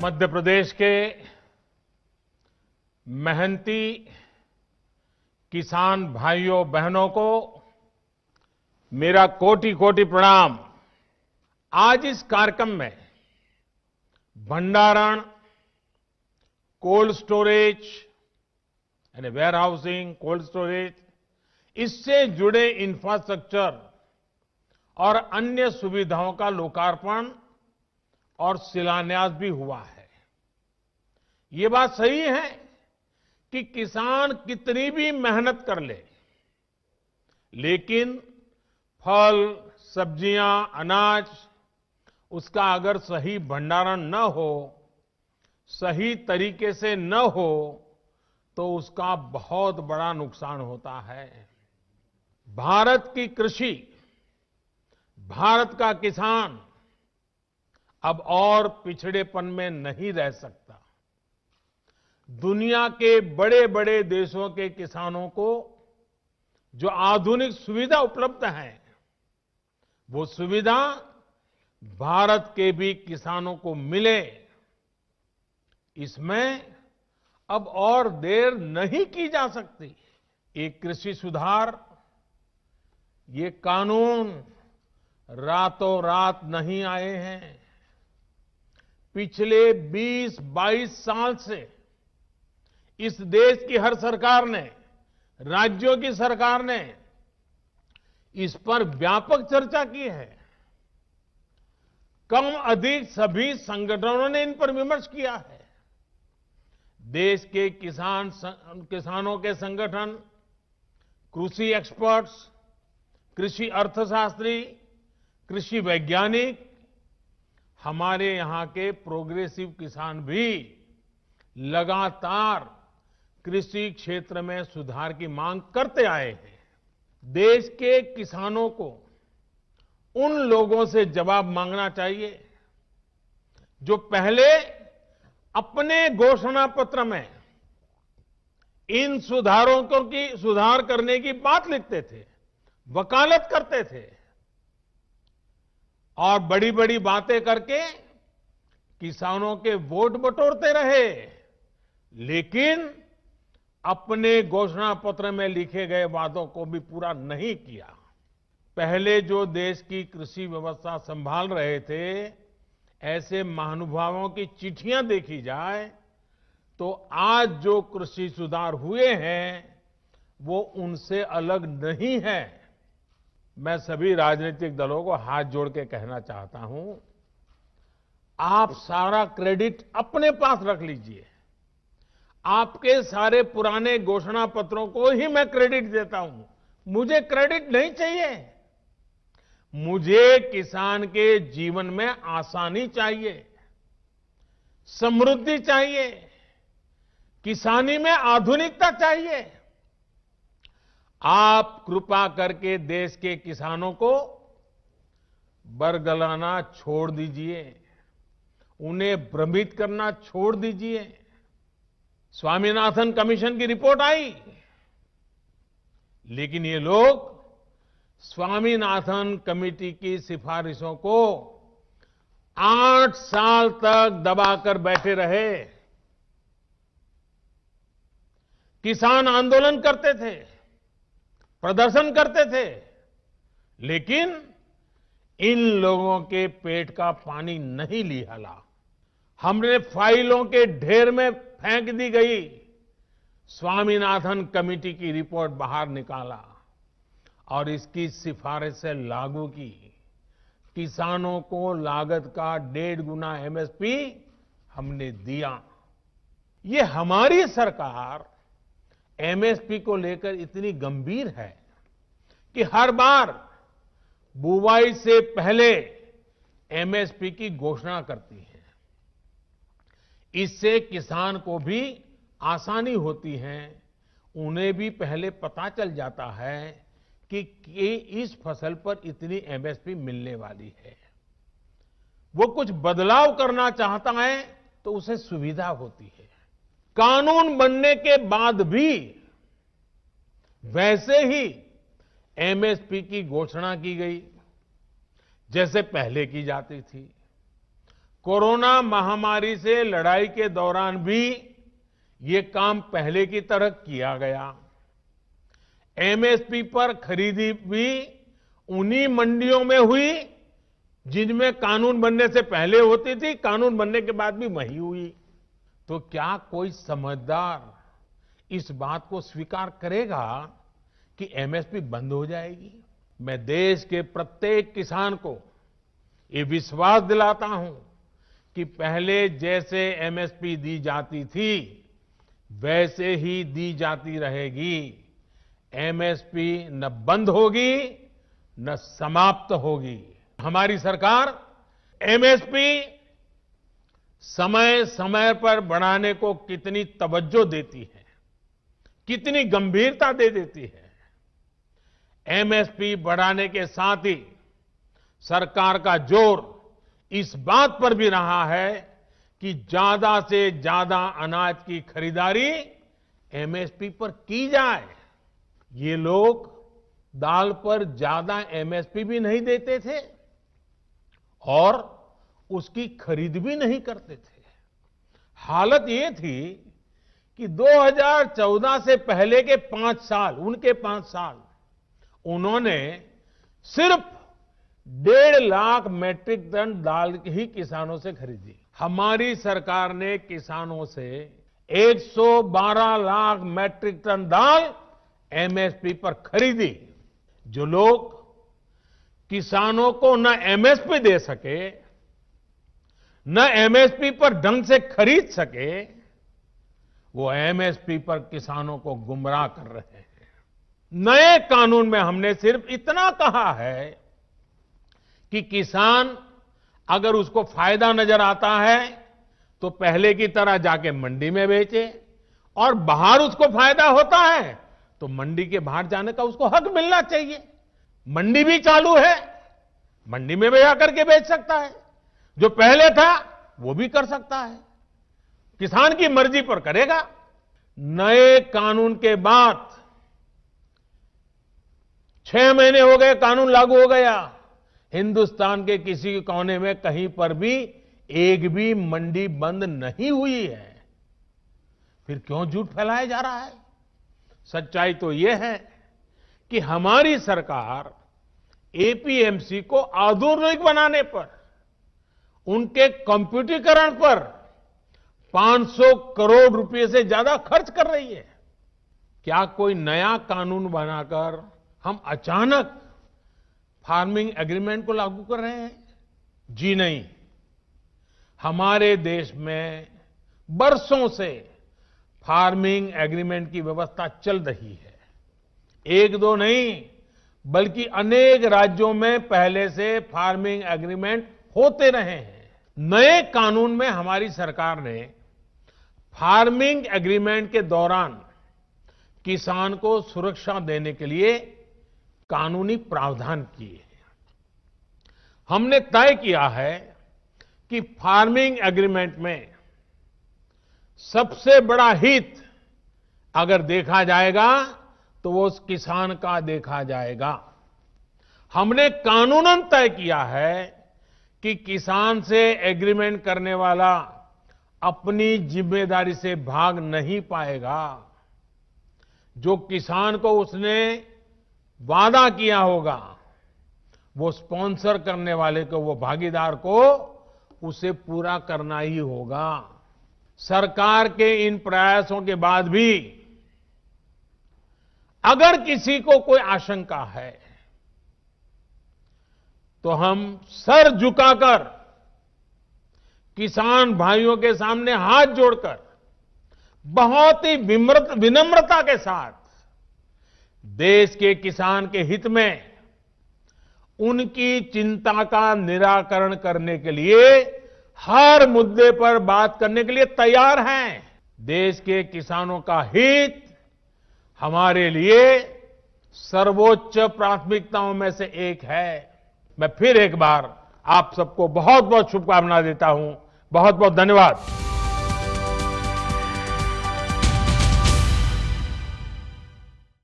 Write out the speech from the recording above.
मध्य प्रदेश के मेहनती किसान भाइयों बहनों को मेरा कोटि कोटि प्रणाम। आज इस कार्यक्रम में भंडारण, कोल्ड स्टोरेज यानी वेयर हाउसिंग, कोल्ड स्टोरेज, इससे जुड़े इंफ्रास्ट्रक्चर और अन्य सुविधाओं का लोकार्पण और शिलान्यास भी हुआ है। ये बात सही है कि किसान कितनी भी मेहनत कर ले, लेकिन फल, सब्जियां, अनाज, उसका अगर सही भंडारण न हो, सही तरीके से न हो, तो उसका बहुत बड़ा नुकसान होता है। भारत की कृषि, भारत का किसान अब और पिछड़ेपन में नहीं रह सकता। दुनिया के बड़े बड़े देशों के किसानों को जो आधुनिक सुविधा उपलब्ध है, वो सुविधा भारत के भी किसानों को मिले, इसमें अब और देर नहीं की जा सकती। एक कृषि सुधार, ये कानून रातों रात नहीं आए हैं। पिछले 20-22 साल से इस देश की हर सरकार ने, राज्यों की सरकार ने इस पर व्यापक चर्चा की है। कम अधिक सभी संगठनों ने इन पर विमर्श किया है। देश के किसानों के संगठन, कृषि एक्सपर्ट्स, कृषि अर्थशास्त्री, कृषि वैज्ञानिक, हमारे यहां के प्रोग्रेसिव किसान भी लगातार कृषि क्षेत्र में सुधार की मांग करते आए हैं। देश के किसानों को उन लोगों से जवाब मांगना चाहिए जो पहले अपने घोषणा पत्र में इन सुधार करने की बात लिखते थे, वकालत करते थे और बड़ी बड़ी बातें करके किसानों के वोट बटोरते रहे, लेकिन अपने घोषणा पत्र में लिखे गए वादों को भी पूरा नहीं किया। पहले जो देश की कृषि व्यवस्था संभाल रहे थे, ऐसे महानुभावों की चिट्ठियां देखी जाए तो आज जो कृषि सुधार हुए हैं वो उनसे अलग नहीं है। मैं सभी राजनीतिक दलों को हाथ जोड़ के कहना चाहता हूं, आप सारा क्रेडिट अपने पास रख लीजिए। आपके सारे पुराने घोषणा पत्रों को ही मैं क्रेडिट देता हूं। मुझे क्रेडिट नहीं चाहिए। मुझे किसान के जीवन में आसानी चाहिए, समृद्धि चाहिए, किसानी में आधुनिकता चाहिए। आप कृपा करके देश के किसानों को बरगलाना छोड़ दीजिए, उन्हें भ्रमित करना छोड़ दीजिए। स्वामीनाथन कमीशन की रिपोर्ट आई, लेकिन ये लोग स्वामीनाथन कमेटी की सिफारिशों को 8 साल तक दबाकर बैठे रहे। किसान आंदोलन करते थे, प्रदर्शन करते थे, लेकिन इन लोगों के पेट का पानी नहीं लिहाला। हमने फाइलों के ढेर में फेंक दी गई स्वामीनाथन कमेटी की रिपोर्ट बाहर निकाला और इसकी सिफारिश से लागू की। किसानों को लागत का 1.5 गुना एमएसपी हमने दिया। ये हमारी सरकार एमएसपी को लेकर इतनी गंभीर है कि हर बार बुवाई से पहले एमएसपी की घोषणा करती है। इससे किसान को भी आसानी होती है, उन्हें भी पहले पता चल जाता है कि इस फसल पर इतनी एमएसपी मिलने वाली है। वो कुछ बदलाव करना चाहता है तो उसे सुविधा होती है। कानून बनने के बाद भी वैसे ही एमएसपी की घोषणा की गई जैसे पहले की जाती थी। कोरोना महामारी से लड़ाई के दौरान भी ये काम पहले की तरह किया गया। एमएसपी पर खरीदी भी उन्हीं मंडियों में हुई जिनमें कानून बनने से पहले होती थी, कानून बनने के बाद भी वही हुई। तो क्या कोई समझदार इस बात को स्वीकार करेगा कि एमएसपी बंद हो जाएगी? मैं देश के प्रत्येक किसान को ये विश्वास दिलाता हूं कि पहले जैसे एमएसपी दी जाती थी वैसे ही दी जाती रहेगी। एमएसपी न बंद होगी न समाप्त होगी। हमारी सरकार एमएसपी समय समय पर बढ़ाने को कितनी तवज्जो देती है, कितनी गंभीरता दे देती है। एमएसपी बढ़ाने के साथ ही सरकार का जोर इस बात पर भी रहा है कि ज्यादा से ज्यादा अनाज की खरीदारी एमएसपी पर की जाए। ये लोग दाल पर ज्यादा एमएसपी भी नहीं देते थे और उसकी खरीद भी नहीं करते थे। हालत ये थी कि 2014 से पहले के 5 साल, उनके 5 साल, उन्होंने सिर्फ 1.5 लाख मैट्रिक टन दाल ही किसानों से खरीदी। हमारी सरकार ने किसानों से 112 लाख मैट्रिक टन दाल एमएसपी पर खरीदी। जो लोग किसानों को न एमएसपी दे सके, न एमएसपी पर ढंग से खरीद सके, वो एमएसपी पर किसानों को गुमराह कर रहे हैं। नए कानून में हमने सिर्फ इतना कहा है कि किसान अगर उसको फायदा नजर आता है तो पहले की तरह जाके मंडी में बेचे, और बाहर उसको फायदा होता है तो मंडी के बाहर जाने का उसको हक मिलना चाहिए। मंडी भी चालू है, मंडी में भी आकर के बेच सकता है। जो पहले था वो भी कर सकता है, किसान की मर्जी पर करेगा। नए कानून के बाद 6 महीने हो गए, कानून लागू हो गया। हिंदुस्तान के किसी कोने में कहीं पर भी एक भी मंडी बंद नहीं हुई है। फिर क्यों झूठ फैलाया जा रहा है? सच्चाई तो यह है कि हमारी सरकार एपीएमसी को आधुनिक बनाने पर, उनके कंप्यूटरीकरण पर 500 करोड़ रुपए से ज्यादा खर्च कर रही है। क्या कोई नया कानून बनाकर हम अचानक फार्मिंग एग्रीमेंट को लागू कर रहे हैं? जी नहीं। हमारे देश में बरसों से फार्मिंग एग्रीमेंट की व्यवस्था चल रही है। एक दो नहीं बल्कि अनेक राज्यों में पहले से फार्मिंग एग्रीमेंट होते रहे हैं। नए कानून में हमारी सरकार ने फार्मिंग एग्रीमेंट के दौरान किसान को सुरक्षा देने के लिए कानूनी प्रावधान किए हैं। हमने तय किया है कि फार्मिंग एग्रीमेंट में सबसे बड़ा हित अगर देखा जाएगा तो वो उस किसान का देखा जाएगा। हमने कानूनन तय किया है कि किसान से एग्रीमेंट करने वाला अपनी जिम्मेदारी से भाग नहीं पाएगा। जो किसान को उसने वादा किया होगा, वो स्पॉन्सर करने वाले को, वो भागीदार को उसे पूरा करना ही होगा। सरकार के इन प्रयासों के बाद भी अगर किसी को कोई आशंका है तो हम सर झुकाकर किसान भाइयों के सामने हाथ जोड़कर बहुत ही विनम्रता के साथ देश के किसान के हित में उनकी चिंता का निराकरण करने के लिए हर मुद्दे पर बात करने के लिए तैयार हैं। देश के किसानों का हित हमारे लिए सर्वोच्च प्राथमिकताओं में से एक है। मैं फिर एक बार आप सबको बहुत बहुत शुभकामनाएं देता हूं। बहुत बहुत धन्यवाद।